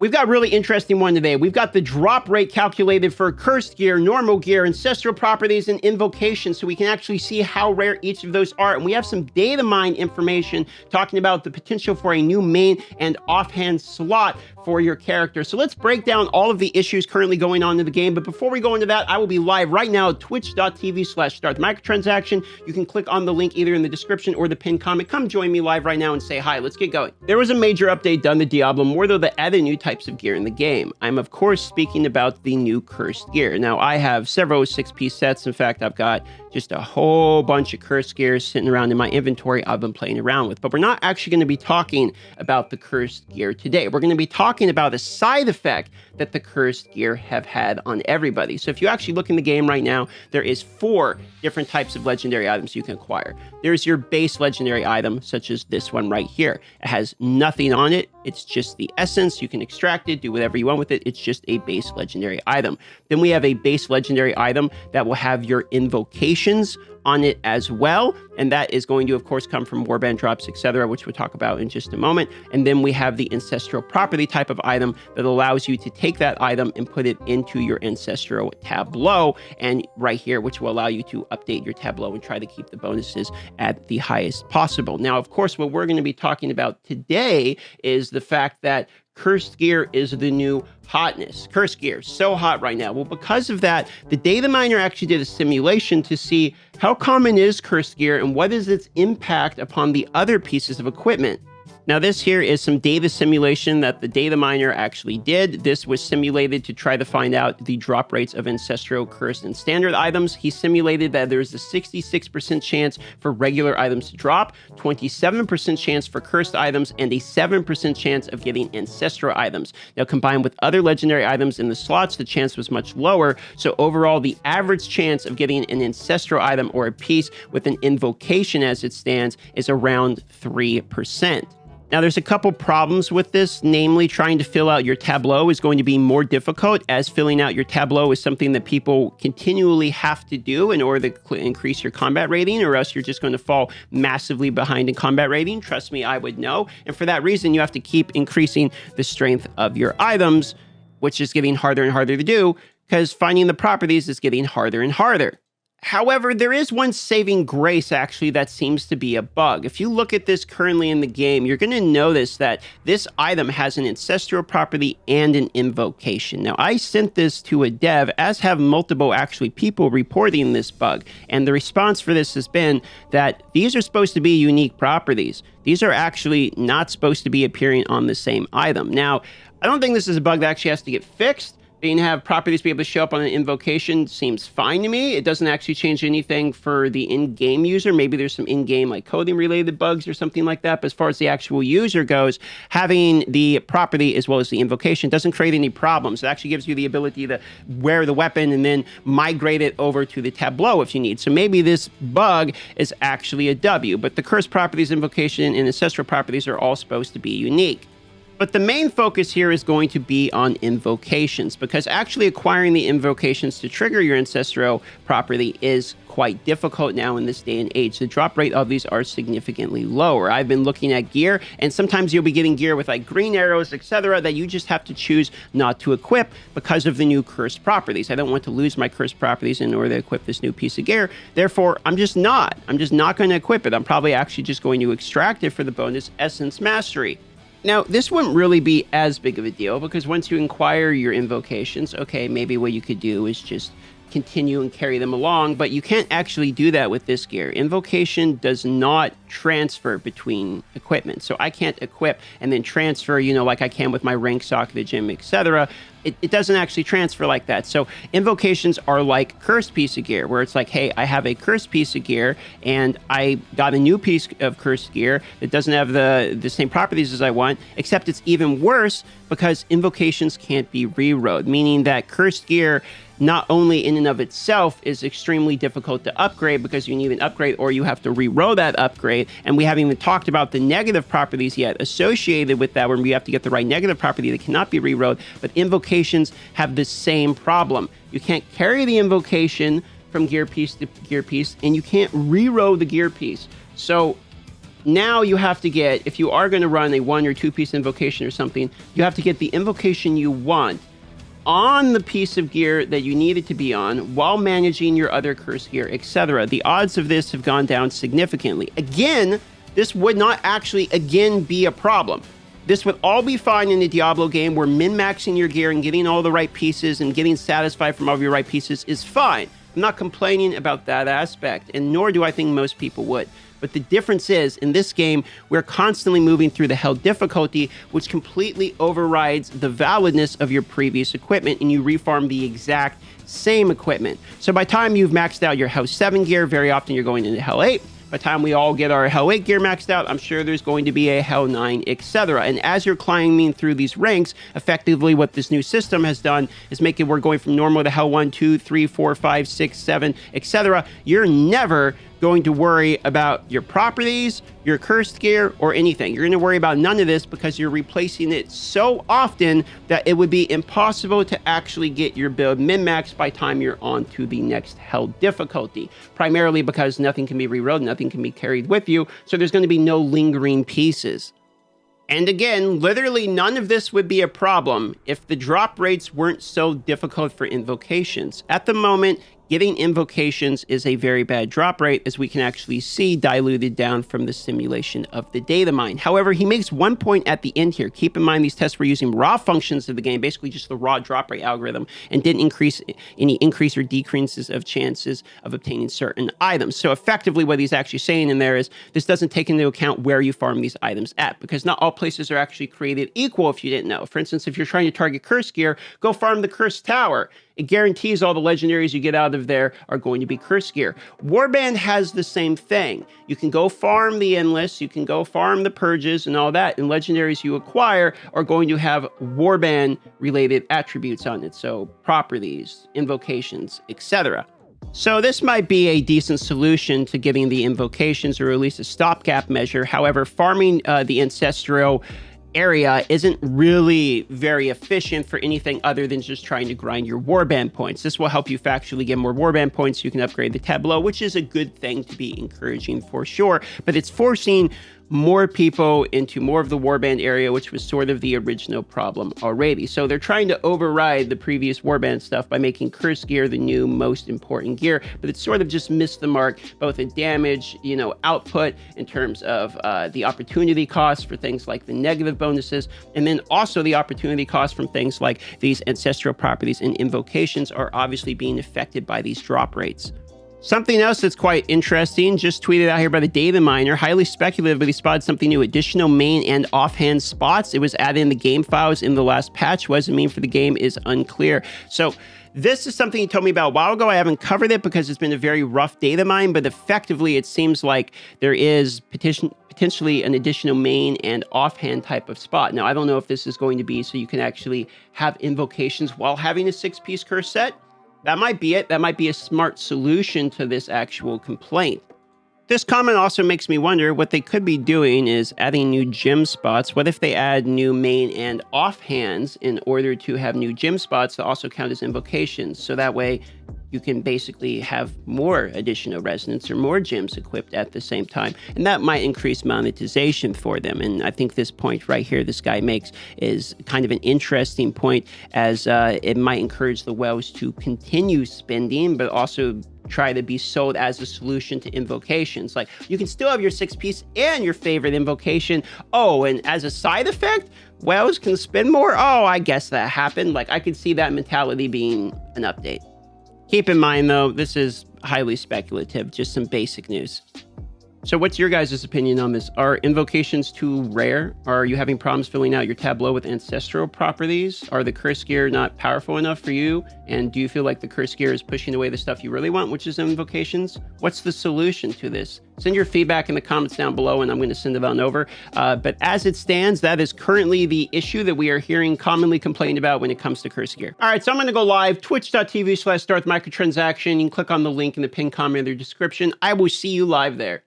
We've got a really interesting one today. We've got the drop rate calculated for cursed gear, normal gear, ancestral properties, and invocation, so we can actually see how rare each of those are. And we have some data mine information talking about the potential for a new main and offhand slot for your character. So let's break down all of the issues currently going on in the game. But before we go into that, I will be live right now at twitch.tv/startmicrotransaction. You can click on the link either in the description or the pinned comment. Come join me live right now and say hi. Let's get going. There was a major update done to Diablo Immortal that added new types of gear in the game. I'm of course speaking about the new cursed gear. Now I have several 6-piece sets. In fact, I've got just a whole bunch of cursed gear sitting around in my inventory I've been playing around with. But we're not actually going to be talking about the cursed gear today. We're going to be talking about a side effect that the cursed gear have had on everybody. So if you actually look in the game right now, there is 4 different types of legendary items you can acquire. There's your base legendary item, such as this one right here. It has nothing on it. It's just the essence. You can extract it, do whatever you want with it. It's just a base legendary item. Then we have a base legendary item that will have your invocations on it as well, and that is going to of course come from warband drops, etc., which we'll talk about in just a moment. And then we have the ancestral property type of item that allows you to take that item and put it into your ancestral tableau, and right here, which will allow you to update your tableau and try to keep the bonuses at the highest possible. Now of course, what we're going to be talking about today is the fact that cursed gear is the new hotness. Cursed gear, so hot right now. Well, because of that, the data miner actually did a simulation to see how common is cursed gear and what is its impact upon the other pieces of equipment. Now this here is some data simulation that the data miner actually did. This was simulated to try to find out the drop rates of ancestral, cursed, and standard items. He simulated that there's a 66% chance for regular items to drop, 27% chance for cursed items, and a 7% chance of getting ancestral items. Now combined with other legendary items in the slots, the chance was much lower. So overall, the average chance of getting an ancestral item or a piece with an invocation as it stands is around 3%. Now, there's a couple problems with this, namely trying to fill out your tableau is going to be more difficult, as filling out your tableau is something that people continually have to do in order to increase your combat rating, or else you're just going to fall massively behind in combat rating. Trust me, I would know. And for that reason, you have to keep increasing the strength of your items, which is getting harder and harder to do, because finding the properties is getting harder and harder. However, there is one saving grace, actually, that seems to be a bug. If you look at this currently in the game, you're going to notice that this item has an ancestral property and an invocation. Now, I sent this to a dev, as have multiple, actually, people reporting this bug. And the response for this has been that these are supposed to be unique properties. These are actually not supposed to be appearing on the same item. Now, I don't think this is a bug that actually has to get fixed. Being have properties be able to show up on an invocation seems fine to me. It doesn't actually change anything for the in-game user. Maybe there's some in-game like coding related bugs or something like that. But as far as the actual user goes, having the property as well as the invocation doesn't create any problems. It actually gives you the ability to wear the weapon and then migrate it over to the tableau if you need. So maybe this bug is actually a W, but the curse properties, invocation, and ancestral properties are all supposed to be unique. But the main focus here is going to be on invocations, because actually acquiring the invocations to trigger your ancestral property is quite difficult now in this day and age. The drop rate of these are significantly lower. I've been looking at gear, and sometimes you'll be getting gear with like green arrows, etc., that you just have to choose not to equip because of the new cursed properties. I don't want to lose my cursed properties in order to equip this new piece of gear. Therefore, I'm just not going to equip it. I'm probably actually just going to extract it for the bonus Essence Mastery. Now, this wouldn't really be as big of a deal, because once you acquire your invocations, okay, maybe what you could do is just continue and carry them along, but you can't actually do that with this gear. Invocation does not transfer between equipment. So I can't equip and then transfer, you know, like I can with my rank sock, the gym, etc. It doesn't actually transfer like that. So invocations are like cursed piece of gear, where it's like, hey, I have a cursed piece of gear and I got a new piece of cursed gear that doesn't have the same properties as I want, except it's even worse because invocations can't be rerode, meaning that cursed gear not only in and of itself is extremely difficult to upgrade because you need an upgrade or you have to reroll that upgrade. And we haven't even talked about the negative properties yet associated with that, where we have to get the right negative property that cannot be rerolled. But invocations have the same problem. You can't carry the invocation from gear piece to gear piece, and you can't reroll the gear piece. So now you have to get, if you are going to run a 1 or 2 piece invocation or something, you have to get the invocation you want on the piece of gear that you need it to be on while managing your other cursed gear, etc. The odds of this have gone down significantly. Again, this would not actually, again, be a problem. This would all be fine in the Diablo game where min-maxing your gear and getting all the right pieces and getting satisfied from all of your right pieces is fine. I'm not complaining about that aspect, and nor do I think most people would. But the difference is, in this game, we're constantly moving through the hell difficulty, which completely overrides the validness of your previous equipment, and you refarm the exact same equipment. So by the time you've maxed out your Hell 7 gear, very often you're going into Hell 8. By the time we all get our Hell 8 gear maxed out, I'm sure there's going to be a Hell 9, etc. And as you're climbing through these ranks, effectively what this new system has done is make it we're going from normal to Hell 1, 2, 3, 4, 5, 6, 7, etc. You're never going to worry about your properties, your cursed gear, or anything. You're going to worry about none of this because you're replacing it so often that it would be impossible to actually get your build min-maxed by the time you're on to the next hell difficulty. Primarily because nothing can be rerolled, nothing can be carried with you, so there's going to be no lingering pieces. And again, literally none of this would be a problem if the drop rates weren't so difficult for invocations. At the moment, getting invocations is a very bad drop rate, as we can actually see diluted down from the simulation of the data mine. However, he makes one point at the end here. Keep in mind these tests were using raw functions of the game, basically just the raw drop rate algorithm, and didn't increase any increase or decreases of chances of obtaining certain items. So effectively what he's actually saying in there is this doesn't take into account where you farm these items at, because not all places are actually created equal if you didn't know. For instance, if you're trying to target cursed gear, go farm the cursed tower. It guarantees all the legendaries you get out of there are going to be cursed gear. Warband has the same thing. You can go farm the Endless, you can go farm the Purges and all that, and legendaries you acquire are going to have Warband related attributes on it. So properties, invocations, etc. So this might be a decent solution to getting the invocations, or at least a stopgap measure. However, farming the ancestral area isn't really very efficient for anything other than just trying to grind your warband points. This will help you factually get more warband points so you can upgrade the tableau, which is a good thing to be encouraging for sure, but it's forcing more people into more of the warband area, which was sort of the original problem already. So they're trying to override the previous warband stuff by making cursed gear the new most important gear, but it's sort of just missed the mark, both in damage, output in terms of the opportunity costs for things like the negative bonuses, and then also the opportunity costs from things like these ancestral properties and invocations are obviously being affected by these drop rates. Something else that's quite interesting, just tweeted out here by the data miner, highly speculative, but he spotted something new: additional main and offhand spots. It was added in the game files in the last patch. What does it mean for the game is unclear. So this is something he told me about a while ago. I haven't covered it because it's been a very rough data mine, but effectively it seems like there is potentially an additional main and offhand type of spot. Now, I don't know if this is going to be so you can actually have invocations while having a 6-piece curse set. That might be it. That might be a smart solution to this actual complaint. This comment also makes me wonder what they could be doing is adding new gem spots. What if they add new main and offhands in order to have new gem spots that also count as invocations? So that way you can basically have more additional resonance or more gems equipped at the same time. And that might increase monetization for them. And I think this point right here this guy makes is kind of an interesting point, as it might encourage the whales to continue spending, but also try to be sold as a solution to invocations. Like, you can still have your 6-piece and your favorite invocation. Oh, and as a side effect, whales can spend more? Oh, I guess that happened. Like, I could see that mentality being an update. Keep in mind, though, this is highly speculative, just some basic news. So what's your guys' opinion on this? Are invocations too rare? Are you having problems filling out your tableau with ancestral properties? Are the curse gear not powerful enough for you? And do you feel like the curse gear is pushing away the stuff you really want, which is invocations? What's the solution to this? Send your feedback in the comments down below and I'm going to send it on over. But as it stands, that is currently the issue that we are hearing commonly complained about when it comes to curse gear. All right, so I'm going to go live, twitch.tv/startmicrotransaction. You can click on the link in the pinned comment in the description. I will see you live there.